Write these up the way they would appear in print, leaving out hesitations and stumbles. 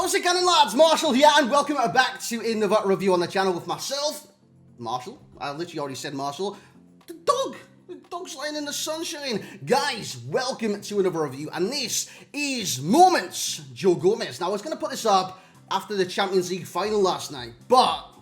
How's it going, lads? Marshall here, and welcome back to another review on the channel with myself, Marshall. I literally already said Marshall. The dog's lying in the sunshine. Guys, welcome to another review, and this is Moments Joe Gomez. Now, I was going to put this up after the Champions League final last night, but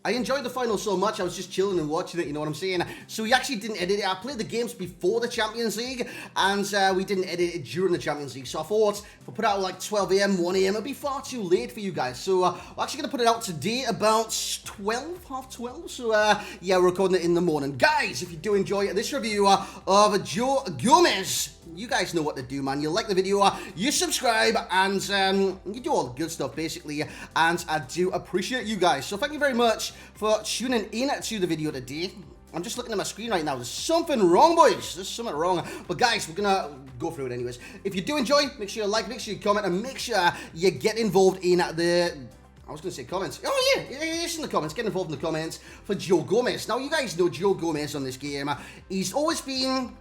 I enjoyed the final so much, I was just chilling and watching it, you know what I'm saying? So we actually didn't edit it. I played the games before the Champions League, and we didn't edit it during the Champions League. So I thought, if I put it out like 12 AM, 1 AM, it'd be far too late for you guys. So we're actually going to put it out today about 12, half 12. So yeah, we're recording it in the morning. Guys, if you do enjoy this review of Joe Gomez, you guys know what to do, man. You like the video, you subscribe, and you do all the good stuff, basically. And I do appreciate you guys. So thank you very much for tuning in to the video today. I'm just looking at my screen right now. There's something wrong, boys. There's something wrong. But guys, we're going to go through it anyways. If you do enjoy, make sure you like, make sure you comment, and make sure you get involved in the... I was going to say comments. Oh, yeah, it's in the comments. Get involved in the comments for Joe Gomez. Now, you guys know Joe Gomez on this game. He's always been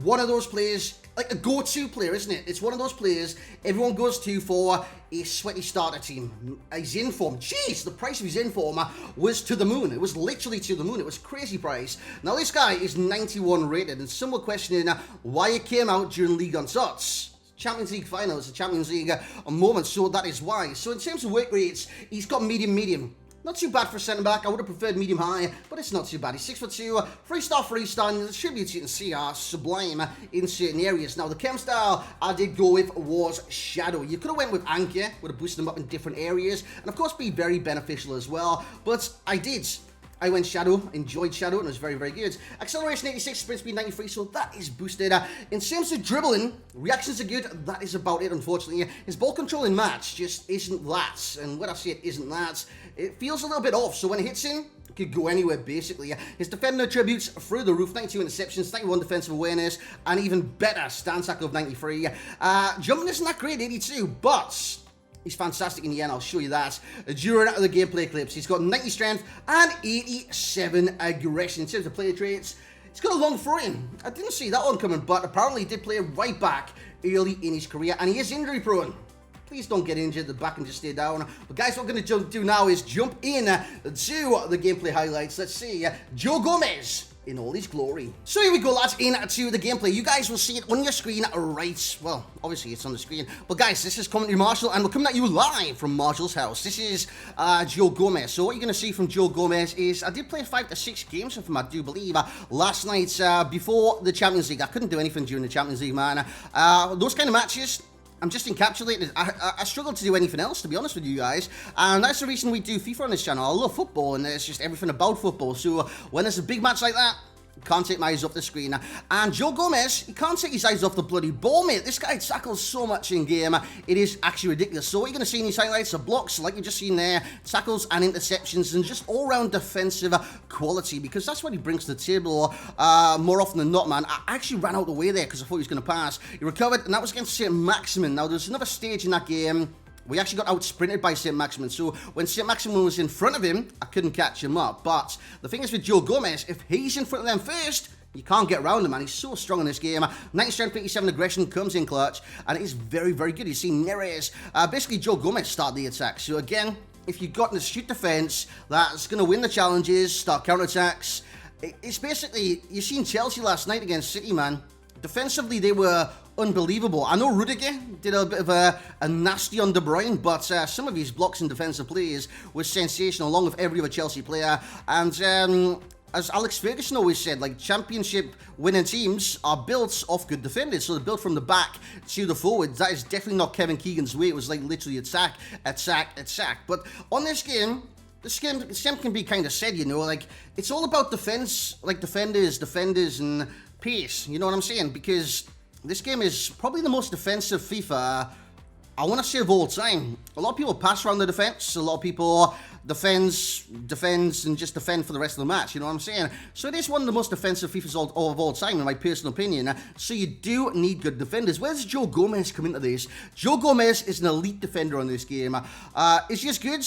one of those players, like a go-to player, isn't it? It's one of those players everyone goes to for a sweaty starter team. His inform, jeez, the price of his inform was to the moon. It was literally to the moon. It was a crazy price. Now, this guy is 91 rated, and some were questioning why it came out during League on Tots. Champions League final, it's a Champions League moment, so that is why. So in terms of work rates, he's got medium. Not too bad for a centre-back. I would have preferred medium-high, but it's not too bad. He's 6'2", 3-star, and the attributes you can see are sublime in certain areas. Now, the chem style I did go with was Shadow. You could have went with Anchor, would have boosted him up in different areas, and of course be very beneficial as well, but I did. I went Shadow, enjoyed Shadow, and it was very, very good. Acceleration 86, sprint speed 93, so that is boosted. In terms of dribbling, reactions are good. That is about it, unfortunately. His ball control in match just isn't that. And when I say it isn't that, it feels a little bit off. So when it hits in, it could go anywhere, basically. His defender attributes through the roof, 92 interceptions, 91 defensive awareness, and even better, stand tackle of 93. Jumping isn't that great, 82, but he's fantastic in the end, I'll show you that during the gameplay clips. He's got 90 strength and 87 aggression. In terms of player traits, he's got a long throw-in. I didn't see that one coming, but apparently he did play right back early in his career, and he is injury prone. Please don't get injured at the back and just stay down. But guys, what we're going to do now is jump in to the gameplay highlights. Let's see Joe Gomez in all his glory. So here we go, lads, into the gameplay. You guys will see it on your screen right, well, obviously it's on the screen, but guys, this is Commentary Marshall, and we're coming at you live from Marshall's house. This is Joe Gomez. So what you're going to see from Joe Gomez is, I did play 5 to 6 games with him, I do believe, last night before the Champions League. I couldn't do anything during the Champions League, man. Those kind of matches, I'm just encapsulated. I struggle to do anything else, to be honest with you guys. And that's the reason we do FIFA on this channel. I love football, and it's just everything about football. So when there's a big match like that, can't take my eyes off the screen. And Joe Gomez, he can't take his eyes off the bloody ball, mate. This guy tackles so much in game. It is actually ridiculous. So what you're going to see in these highlights are blocks, like you've just seen there, tackles and interceptions, and just all-round defensive quality, because that's what he brings to the table more often than not, man. I actually ran out the way there because I thought he was going to pass. He recovered, and that was against St. Maximin. Now, there's another stage in that game. We actually got out-sprinted by St. Maximin, so when St. Maximin was in front of him, I couldn't catch him up. But the thing is with Joe Gomez, if he's in front of them first, you can't get around him, man. He's so strong in this game. 90 strength, 87 aggression, comes in clutch, and it is very, very good. You see Neres. Basically, Joe Gomez started the attack. So again, if you've got an astute defense that's going to win the challenges, start counterattacks, it's basically, you've seen Chelsea last night against City, man. Defensively, they were unbelievable. I know Rudiger did a bit of a nasty on De Bruyne, but some of his blocks and defensive plays were sensational, along with every other Chelsea player. And as Alex Ferguson always said, like, championship winning teams are built off good defenders. So they're built from the back to the forwards. That is definitely not Kevin Keegan's way. It was like literally attack. But on this game, this game can be kind of said, you know, like, it's all about defense, like defenders, and pace. You know what I'm saying? Because this game is probably the most defensive FIFA, I want to say, of all time. A lot of people pass around the defense. A lot of people defends, and just defend for the rest of the match. You know what I'm saying? So it is one of the most defensive FIFAs of all time, in my personal opinion. So you do need good defenders. Where does Joe Gomez come into this? Joe Gomez is an elite defender on this game. Is he as good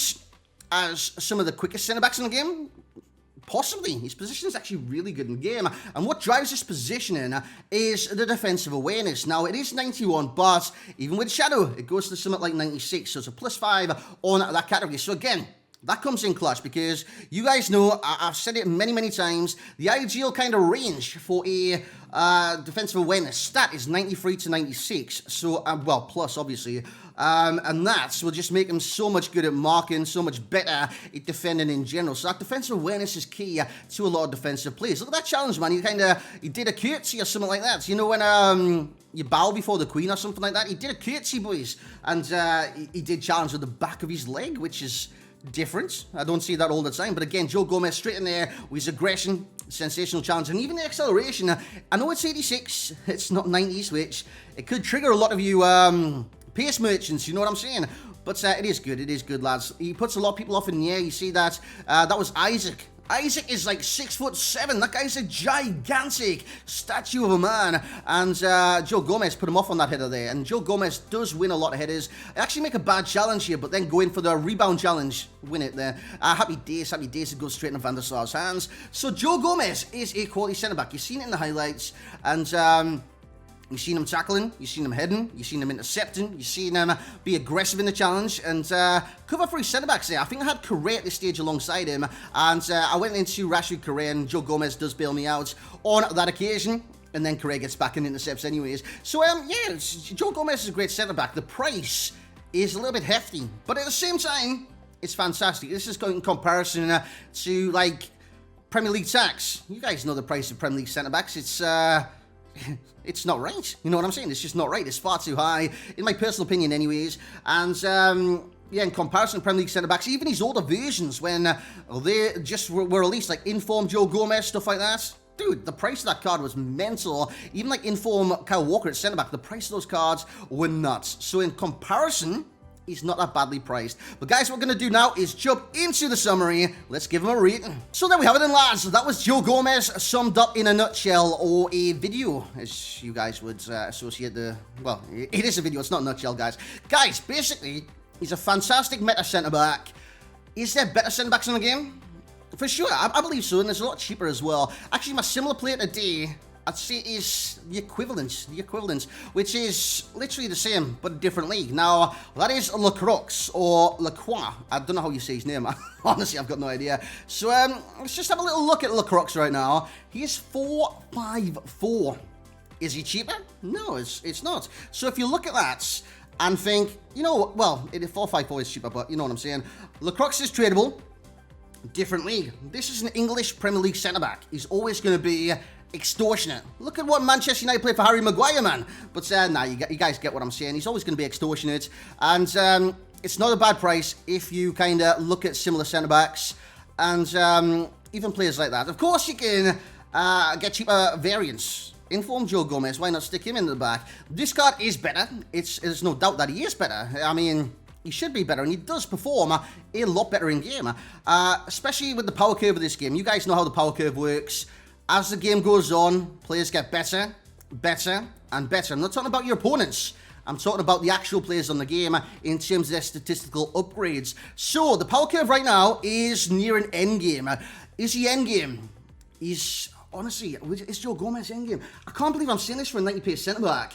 as some of the quickest centre-backs in the game? Possibly. His position is actually really good in the game. And what drives his positioning is the defensive awareness. Now, it is 91, but even with Shadow, it goes to something like 96. So it's a +5 on that category. So again, that comes in clutch because you guys know, I've said it many, many times, the ideal kind of range for a defensive awareness stat is 93 to 96. So, well, plus, obviously. And that will just make him so much good at marking, so much better at defending in general. So that defensive awareness is key to a lot of defensive plays. Look at that challenge, man. He did a curtsy or something like that. You know when you bow before the queen or something like that? He did a curtsy, boys. And he did challenge with the back of his leg, which is different. I don't see that all the time. But again, Joe Gomez straight in there with his aggression, sensational challenge, and even the acceleration. I know it's 86, it's not 90s, which it could trigger a lot of you pace merchants, you know what I'm saying? But it is good, lads. He puts a lot of people off in the air. You see that? That was Isaac. Isaac is like 6'7". That guy's a gigantic statue of a man. And Joe Gomez put him off on that header there. And Joe Gomez does win a lot of headers. Actually make a bad challenge here, but then go in for the rebound challenge. Win it there. Happy days. It goes straight in Van der Sar's hands. So Joe Gomez is a quality centre-back. You've seen it in the highlights. And you've seen him tackling, you've seen him heading, you've seen him intercepting, you've seen him be aggressive in the challenge, and cover for his centre-backs there. I think I had Correa at this stage alongside him, and I went into Rashid Correa, and Joe Gomez does bail me out on that occasion, and then Correa gets back and intercepts anyways. So, yeah, Joe Gomez is a great centre-back. The price is a little bit hefty, but at the same time, it's fantastic. This is in comparison to, like, Premier League tax. You guys know the price of Premier League centre-backs. It's not right. You know what I'm saying? It's just not right. It's far too high, in my personal opinion anyways. And, yeah, in comparison to Premier League centre-backs, even his older versions, when they just were released, like Inform Joe Gomez, stuff like that. Dude, the price of that card was mental. Even like Inform Kyle Walker at centre-back, the price of those cards were nuts. So in comparison, he's not that badly priced. But guys, what we're going to do now is jump into the summary. Let's give him a rating. So there we have it then, lads. That was Joe Gomez summed up in a nutshell, or a video, as you guys would associate the... Well, it is a video. It's not a nutshell, guys. Guys, basically, he's a fantastic meta centre-back. Is there better centre-backs in the game? For sure, I believe so, and there's a lot cheaper as well. Actually, my similar player today, I'd say, is the equivalent, which is literally the same, but a different league. Now, that is Lacroix, or Lacroix. I don't know how you say his name. Honestly, I've got no idea. So, let's just have a little look at Lacroix right now. He is 454. Is he cheaper? No, it's not. So, if you look at that and think, you know, well, 454 is cheaper, but you know what I'm saying. Lacroix is tradable. Different league. This is an English Premier League centre-back. He's always going to be extortionate. Look at what Manchester United played for Harry Maguire, man. But nah, you guys get what I'm saying. He's always going to be extortionate. And it's not a bad price if you kind of look at similar centre-backs. And even players like that. Of course, you can get cheaper variants. Inform Joe Gomez. Why not stick him in the back? This card is better. There's no doubt that he is better. I mean... He should be better, and he does perform a lot better in game, especially with the power curve of this game. You guys know how the power curve works. As the game goes on, players get better, better, and better. I'm not talking about your opponents. I'm talking about the actual players on the game in terms of their statistical upgrades. So, the power curve right now is near an end game. Is he end game? Honestly, is Joe Gomez end game? I can't believe I'm saying this for a 90 centre-back.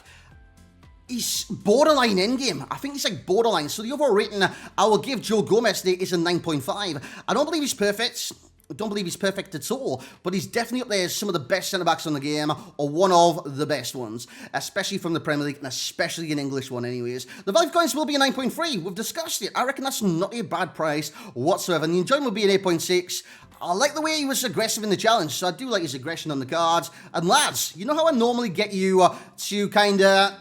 He's borderline endgame. I think he's like borderline. So the overall rating I will give Joe Gomez today is a 9.5. I don't believe he's perfect. I don't believe he's perfect at all. But he's definitely up there as some of the best centre-backs on the game, or one of the best ones. Especially from the Premier League, and especially an English one anyways. The value coins will be a 9.3. We've discussed it. I reckon that's not a bad price whatsoever. And the enjoyment will be an 8.6. I like the way he was aggressive in the challenge, so I do like his aggression on the cards. And lads, you know how I normally get you to kind of...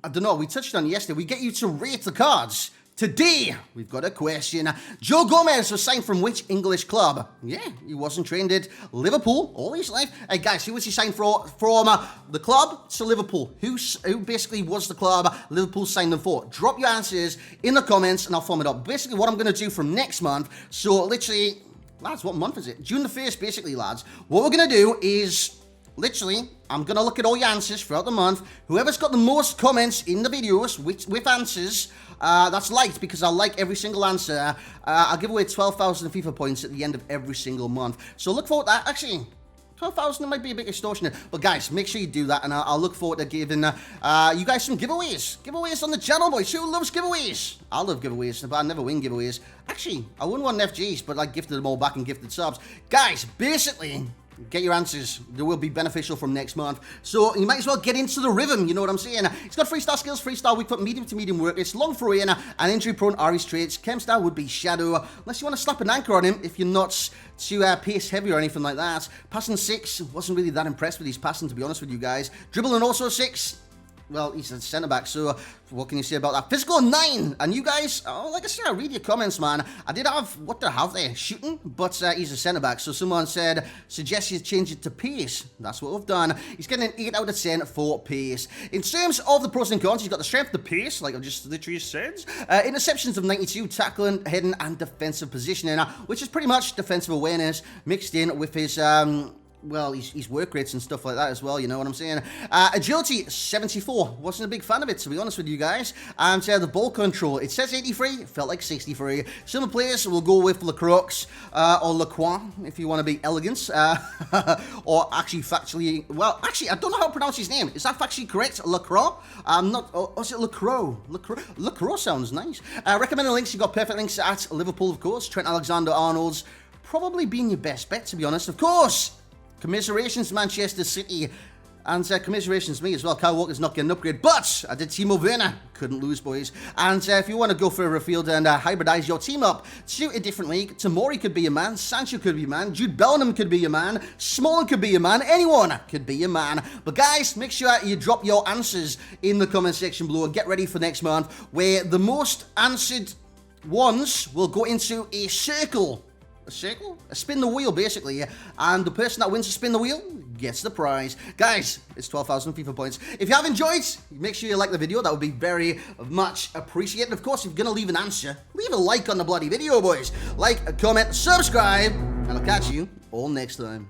I don't know, we touched on it yesterday. We get you to rate the cards. Today, we've got a question. Joe Gomez was signed from which English club? Yeah, he wasn't trained at Liverpool all his life. Hey guys, who was he signed from the club to Liverpool? Who basically was the club Liverpool signed him for? Drop your answers in the comments and I'll form it up. Basically, what I'm going to do from next month, so literally, lads, what month is it? June the 1st, basically, lads. What we're going to do is... literally, I'm going to look at all your answers throughout the month. Whoever's got the most comments in the videos with answers, that's liked, because I'll like every single answer. I'll give away 12,000 FIFA points at the end of every single month. So look forward to that. Actually, 12,000 might be a bit extortionate. But guys, make sure you do that, and I'll look forward to giving you guys some giveaways. Giveaways on the channel, boys. Who loves giveaways? I love giveaways, but I never win giveaways. Actually, I won one FGs, but I gifted them all back in gifted subs. Guys, basically, get your answers. They will be beneficial from next month. So you might as well get into the rhythm, you know what I'm saying? He's got 3-star skills, 3-star weak foot, medium to medium work. It's long throw in, and injury-prone Aries traits. Chem star would be Shadow, unless you want to slap an anchor on him if you're not too pace heavy or anything like that. Passing 6, wasn't really that impressed with his passing, to be honest with you guys. Dribbling also 6. Well, he's a centre-back, so what can you say about that? Physical 9, and you guys, oh, like I said, I read your comments, man. I did have, what do I have there? Shooting, but he's a centre-back, so someone said, suggest you change it to pace. That's what we've done. He's getting an 8 out of 10 for pace. In terms of the pros and cons, he's got the strength, the pace, like I've just literally said. Interceptions of 92, tackling, heading, and defensive positioning, which is pretty much defensive awareness mixed in with his, well, his work rates and stuff like that as well, you know what I'm saying? Agility, 74. Wasn't a big fan of it, to be honest with you guys. And the ball control, it says 83, felt like 63. Some players will go with Lacroix or Lacroix, if you want to be elegant. Or actually factually, well, actually, I don't know how to pronounce his name. Is that factually correct? Lacroix? I'm not, or is it Lacroix? Lacroix sounds nice. Recommended links, you got perfect links at Liverpool, of course. Trent Alexander-Arnold's probably been your best bet, to be honest. Of course! Commiserations, Manchester City. And commiserations me as well. Kyle Walker's not getting an upgrade. But I did Timo Werner. Couldn't lose, boys. And if you want to go for a field and hybridize your team up to a different league, Tomori could be your man. Sancho could be your man. Jude Bellingham could be your man. Smalling could be your man. Anyone could be your man. But guys, make sure you drop your answers in the comment section below. And get ready for next month, where the most answered ones will go into a circle. A circle? A spin the wheel, basically. And the person that wins to spin the wheel gets the prize. Guys, it's 12,000 FIFA points. If you have enjoyed, make sure you like the video. That would be very much appreciated. Of course, if you're going to leave an answer, leave a like on the bloody video, boys. Like, comment, subscribe, and I'll catch you all next time.